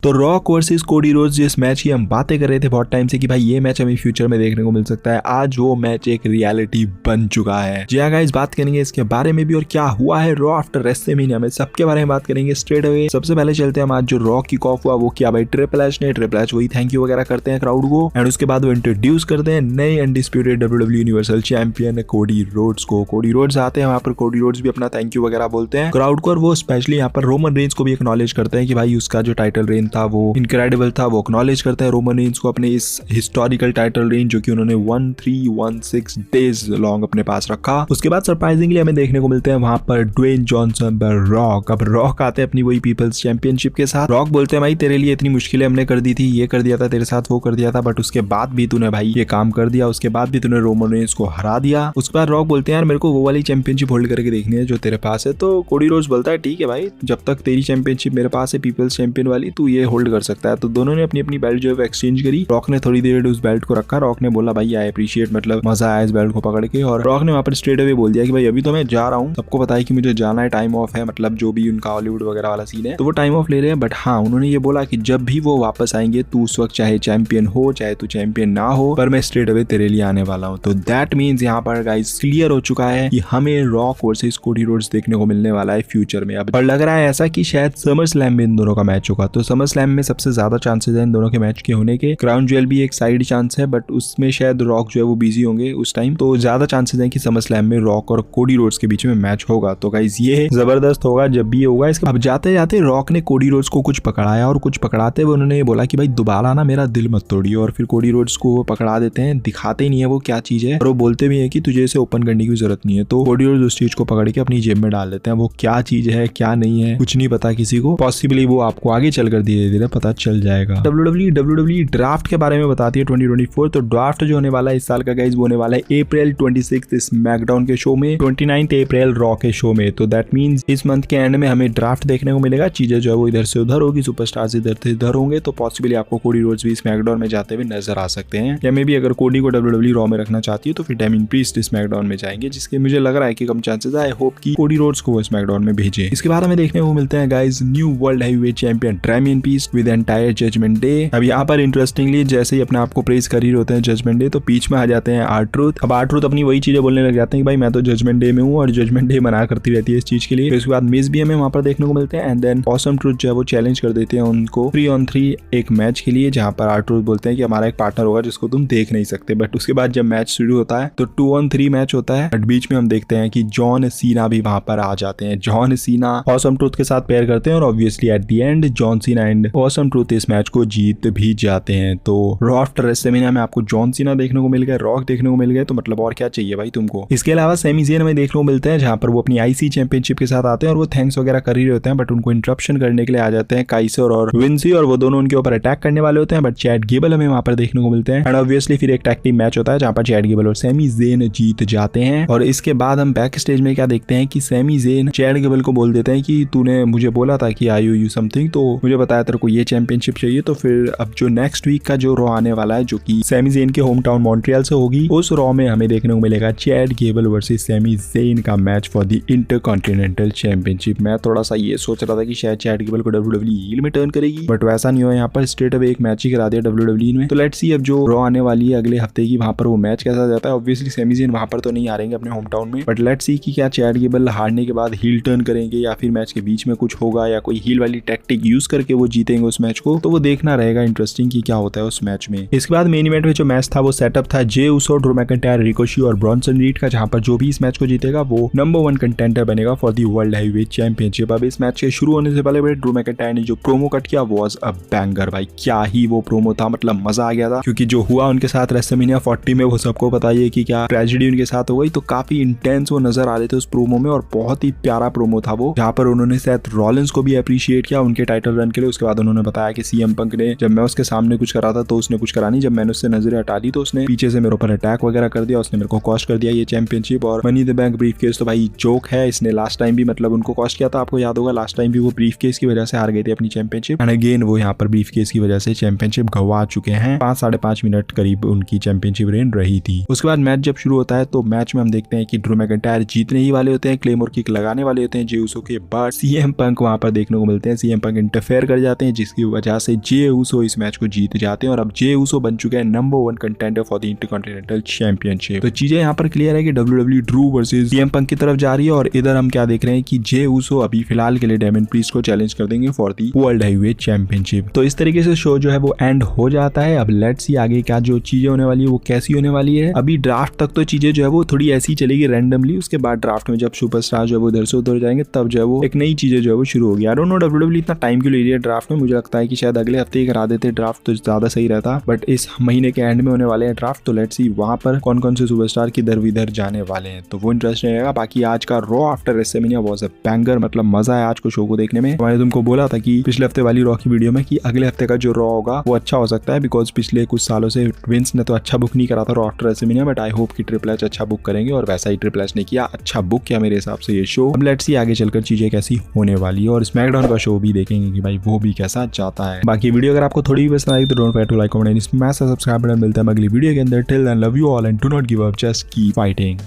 तो rock versus Cody Rhodes जिस match की हम बातें कर रहे थे बहुत टाइम से कि भाई ये मैच हमें फ्यूचर में देखने को मिल सकता है, आज वो मैच एक रियलिटी बन चुका है। जी हाँ गाइस, बात करेंगे इसके बारे में भी और क्या हुआ है रॉ आफ्टर रेसलमेनिया में, सबके बारे में बात करेंगे स्ट्रेट अवे। सबसे पहले चलते हैं हम आज जो रॉ किक ऑफ हुआ वो किया भाई ट्रिपल एच वही थैंक यू वगैरह करते हैं क्राउड को, एंड उसके बाद वो इंट्रोड्यूस करते हैं नए undisputed WWE universal champion Cody Rhodes को। कोडी रोड्स आते हैं वहां पर, कोडी रोड्स भी अपना थैंक यू वगैरह बोलते हैं क्राउड को, और वो स्पेशली यहाँ पर रोमन रेंज को भी एक्नॉलेज करते हैं कि भाई उसका जो टाइटल रेन था वो इनक्रेडिबल था। वो एक्नॉलेज करते हैं रोमन रेंज को अपने इस हिस्टोरिकल टाइटल रेन जो कि उन्होंने 1316 डेज लॉन्ग अपने पास रखा। उसके बाद सरप्राइजिंगली हमें देखने को मिलते हैं वहां पर ड्वेन जॉनसन पर रॉक। अब रॉक आते हैं अपनी वही पीपल्स चैंपियनशिप के साथ। रॉक बोलते हैं भाई तेरे लिए इतनी मुश्किलें हमने कर दी थी, ये कर दिया था तेरे साथ, वो कर दिया था, बट उसके बाद भी तूने भाई ये काम कर दिया, उसके बाद भी तूने रोमन रेंज को हरा दिया। उसके बाद रॉक बोलते हैं यार मेरे को वो वाली चैंपियनशिप होल्ड करके देखनी है जो तेरे पास है। तो कोडी रोड्स बोलता है ठीक है भाई, जब तक तेरी चैंपियनशिप मेरे पास है पीपल्स चैंपियन वाली, तू ये होल्ड कर सकता है। तो दोनों ने अपनी अपनी बेल्ट जो है एक्सचेंज करी। रॉक ने थोड़ी देर उस बेल्ट को रखा, रॉक ने बोला भाई आई अप्रिशिएट, मतलब मजा आया इस बेल्ट को पकड़ के, और रॉक ने वहां पर स्ट्रेट अवे बोल दिया कि भाई अभी तो मैं जा रहा हूँ, सबको पता है कि मुझे जाना है, टाइम ऑफ है, मतलब जो भी उनका हॉलीवुड वगैरह वाला सीन है तो वो टाइम ऑफ ले रहे हैं। बट हाँ उन्होंने ये बोला कि जब भी वो वापस आएंगे तू उस वक्त चाहे चैंपियन हो चाहे तू चैंपियन ना हो, पर मैं स्ट्रेट अवे तेरे लिए आने वाला हूँ। तो दैट मीन्स यहाँ पर गाइस क्लियर हो चुका है कि हमें रॉक वर्सेस कोडी रोड्स देखने को मिलने वाला है फ्यूचर में। अब और लग रहा है ऐसा कि शायद समर स्लैम में इन दोनों का मैच होगा। तो समर स्लैम में सबसे ज्यादा चांसेस है इन दोनों के मैच के होने के। क्राउन ज्वेल भी एक साइड चांस है, बट उसमें शायद रॉक जो है वो बिजी होंगे उस टाइम, तो ज्यादा चांसेस है कि समर स्लैम में रॉक और कोडी रोड्स के बीच में मैच होगा। तो गाइस ये जबरदस्त होगा जब भी होगा। इसके अब जाते जाते रॉक ने कोडी रोड्स को कुछ पकड़ाया, और कुछ पकड़ाते हुए उन्होंने ये बोला कि भाई दोबारा ना मेरा दिल मत तोड़िए, और फिर कोडी रोड्स को वो पकड़ा देते हैं, दिखाते ही नहीं है वो क्या चीज है, और वो बोलते भी है कि तुझे इसे ओपन करने की जरूरत नहीं है। तो कोडी रोड्स उस चीज को पकड़ के अपनी जेब में डाल देते हैं। वो क्या चीज है क्या नहीं है कुछ नहीं पता किसी को, पॉसिबली वो आपको आगे चलकर धीरे धीरे पता चल जाएगा। डब्ल्यूडब्ल्यू ड्राफ्ट के बारे में बताती है 2024। तो ड्राफ्ट जो होने वाला है इस साल का गाइस वो होने वाला है अप्रैल 26 स्मैकडाउन के शो में, 29 अप्रैल रॉ के शो में। तो दैट मींस इस मंथ के एंड में हमें ड्राफ्ट देखने को मिलेगा। चीजें जो है वो इधर से उधर होगी, सुपरस्टार्स इधर से इधर होंगे, तो पॉसिबली आपको कोडी रोड्स भी स्मैकडाउन में जाते हुए नजर आ सकते हैं। या मे भी अगर कोडी को डब्ल्यूडब्ल्यू रॉ में रखना चाहती है तो फिर डेमिन प्रीस्ट स्मैकडाउन में जाएंगे, जिसके मुझे लग रहा है कि कम चांसेस है। आई होप कि कोडी रोड्स को वो स्मैकडाउन में भेजे। इसके बाद हमें देखने को मिलते हैं guys new world heavyweight champion Damian Priest with entire Judgment Day. अब यहाँ पर इंटरेस्टिंगली जैसे ही अपने आप को प्रेज कर ही होते हैं जजमेंट डे, तो बीच में आ जाते हैं आर-ट्रूथ। अब आर-ट्रूथ अपनी वही चीजें बोलने लग जाते हैं कि भाई मैं तो जजमेंट डे में हूँ, और जजमेंट डे मना करती रहती है इस चीज के लिए। फिर उसके बाद मिस भी हमें वहां पर देखने को मिलते हैं, एंड देन ऑसम ट्रूथ जो है वो चैलेंज कर देते हैं उनको 3-on-3 एक मैच के लिए, जहां पर आर-ट्रूथ बोलते हैं कि हमारा एक पार्टनर होगा जिसको तुम देख नहीं सकते। बट उसके बाद जब मैच शुरू होता है तो 2-on-3 मैच होता है, बट बीच में हम देखते हैं कि जॉन सीना भी वहां पर आ जाते हैं। जॉन सीना ऑसम ट्रूथ के साथ पेयर करते हैं, और obviously at the end John Cena and awesome truth इस मैच को जीत भी जाते हैं। तो रॉ आफ्टर रेसलमेनिया में आपको जॉन सीना देखने को मिल गया, रॉक देखने को मिल गए, तो मतलब और क्या चाहिए भाई तुमको। इसके अलावा सेमी ज़ेन हमें देखने को मिलते हैं जहां पर वो अपनी आईसी चैंपियनशिप के साथ आते हैं, और वो थैंक्स वगैरह कर ही होते हैं, बट उनको इंटरप्शन करने के लिए आ जाते हैं काइसर और विंसी, और वो दोनों उनके ऊपर अटैक करने वाले होते हैं, बट चैट गेबल हमें वहां पर देखने को मिलते हैं। एंड ऑब्वियसली फिर एक टैग टीम मैच होता है जहां पर चैट गेबल और सेमी ज़ेन जीत जाते हैं। और इसके बाद हम बैक स्टेज में क्या देखते हैं कि सेमी ज़ेन चैट गेबल को बोल देते हैं कि तूने मुझे बोला था कि आई यू समथिंग, तो मुझे बताया तेरे को ये चैंपियनशिप चाहिए। तो फिर अब जो नेक्स्ट वीक का जो रॉ आने वाला है जो कि सेमी ज़ेन के होम टाउन मॉन्ट्रियल से होगी, उस रॉ में हमें देखने को मिलेगा Chad Gable versus Sami Zayn का match for the intercontinental championship. मैं थोड़ा सा ये सोच रहा था कि शायद चैट गेबल को डब्ल्यूडब्ल्यू हील में टर्न करेगी, बट वैसा नहीं हुआ। यहाँ पर स्ट्रेट अवे एक मैच ही करा दिया डब्ल्यूडब्ल्यू में। तो लेट्स सी अब जो रॉ आने वाली है अगले हफ्ते की, वहां पर वो मैच कैसा जाता है। ऑब्वियसली सेमी ज़ेन वहां पर तो नहीं आ रहेंगे अपने होम टाउन में, बट लेट्स सी कि क्या चैट गेबल हारने के बाद हील टर्न करेंगे, या फिर मैच के बीच में कुछ होगा, या कोई हील वाली टैक्टिक यूज करके वो जीतेंगे उस मैच को। तो वो देखना रहेगा इंटरेस्टिंग कि क्या होता है उस मैच में। इसके बाद मेन इवेंट में जो मैच था वो सेटअप था जे उसो, ड्रू मैकिंटायर, रिकोशी और ब्रॉन्सन रीड का, जहां पर जो भी इस मैच को जीतेगा वो नंबर 1 कंटेंडर बनेगा for the world heavyweight championship. अब इस मैच के शुरू होने से पहले ड्रू मैकिंटायर ने जो प्रोमो कट किया वाज अ बैंगर भाई, क्या ही वो प्रोमो था, मतलब मजा आ गया था। क्योंकि जो हुआ उनके साथ रेसलमेनिया 40 में वो सबको पता ही है कि क्या ट्रेजेडी उनके साथ हो गई, तो काफी इंटेंस वो नजर आ रहे थे उस प्रोमो में, और बहुत ही प्यारा प्रोमो था वो, जहाँ पर उन्होंने सेथ रॉलिंस को भी अप्रिशिएट किया उनके टाइटल रन के लिए। उसके बाद उन्होंने बताया कि सीएम पंक ने जब मैं उसके सामने कुछ करा था तो उसने कुछ करा नहीं, जब मैंने उससे नजरें हटा दी तो उसने पीछे से मेरे ऊपर अटैक वगैरह कर दिया, उसने मेरे को कॉस्ट कर दिया ये चैंपियनशिप। और money the bank brief case तो भाई जोक है, इसने लास्ट टाइम भी मतलब उनको कॉस्ट किया था, आपको याद होगा लास्ट टाइम भी वो ब्रीफ केस की वजह से हार गए थे अपनी चैंपियनशिप, एंड अगेन वो यहाँ पर ब्रीफ केस की वजह से चैंपियनशिप गवा चुके हैं। 5-5.5 मिनट करीब उनकी चैंपियनशिप रेन रही थी। उसके बाद मैच जब शुरू होता है तो मैच में हम देखते हैं कि ड्रू मैकिंटायर जीतने ही वाले होते हैं, क्लेमोर किक लगाने वाले होते हैं जे उसो के बाद सीएम पंक वहां पर देखने को मिलते हैं। सीएम पंक इंटरफेयर कर जाते जाते हैं, जिसकी वजह से जे ऊसो इस मैच को जीत जाते हैं और अब जे ऊसो बन चुके हैं number 1 contender for the intercontinental championship. तो चीजें यहाँ पर क्लियर है कि WWE ड्रू वर्सेस CM पंक की तरफ जा रही है और इधर हम क्या देख रहे हैं कि जे ऊसो अभी फिलहाल के लिए डेमन प्रीस्ट को चैलेंज कर देंगे for the world heavyweight championship. तो इस तरीके से शो जो है वो एंड हो जाता है। अब लेट्स सी आगे क्या जो चीजें होने वाली है वो कैसी होने वाली है। अभी ड्राफ्ट तक तो चीजें जो है वो थोड़ी ऐसी चलेगी रैंडमली, उसके बाद ड्राफ्ट में जब सुपरस्टार जो है वो उधर से उधर जाएंगे तब जो है वो एक नई चीजें जो है वो शुरू होगी। आई डोंट नो WWE इतना टाइम क्यों ले रही है ड्राफ्ट में। मुझे लगता है कि शायद अगले हफ्ते ही करा देते ड्राफ्ट तो ज्यादा सही रहता, बट इस महीने के एंड में होने वाले हैं ड्राफ्ट। तो लेट्स सी वहां पर कौन कौन से सुपरस्टार किधर विधर जाने वाले हैं, तो वो इंटरेस्टिंग रहेगा। बाकी आज का raw after WrestleMania was a banger, मतलब मजा है आज को शो को देखने में। मैंने तुमको बोला था कि पिछले हफ्ते वाली रॉ की वीडियो में कि अगले हफ्ते का जो रॉ होगा वो अच्छा हो सकता है, बिकॉज पिछले कुछ सालों से विंस ने तो अच्छा बुक नहीं करा था raw after WrestleMania, but I hope कि ट्रिपल एच अच्छा बुक करेंगे और वैसा ही ट्रिपल एच ने किया, अच्छा बुक किया मेरे हिसाब से ये शो। अब लेट्स सी आगे चलकर चीजें कैसी होने वाली है और स्मैकडाउन का शो भी देखेंगे कि भाई वो भी कैसा जाता है। बाकी वीडियो अगर आपको थोड़ी भी पसंद आई तो don't forget to like, comment and smash the subscribe button. मिलता है अगली वीडियो के अंदर। Till then love you all and do not give up, just keep fighting.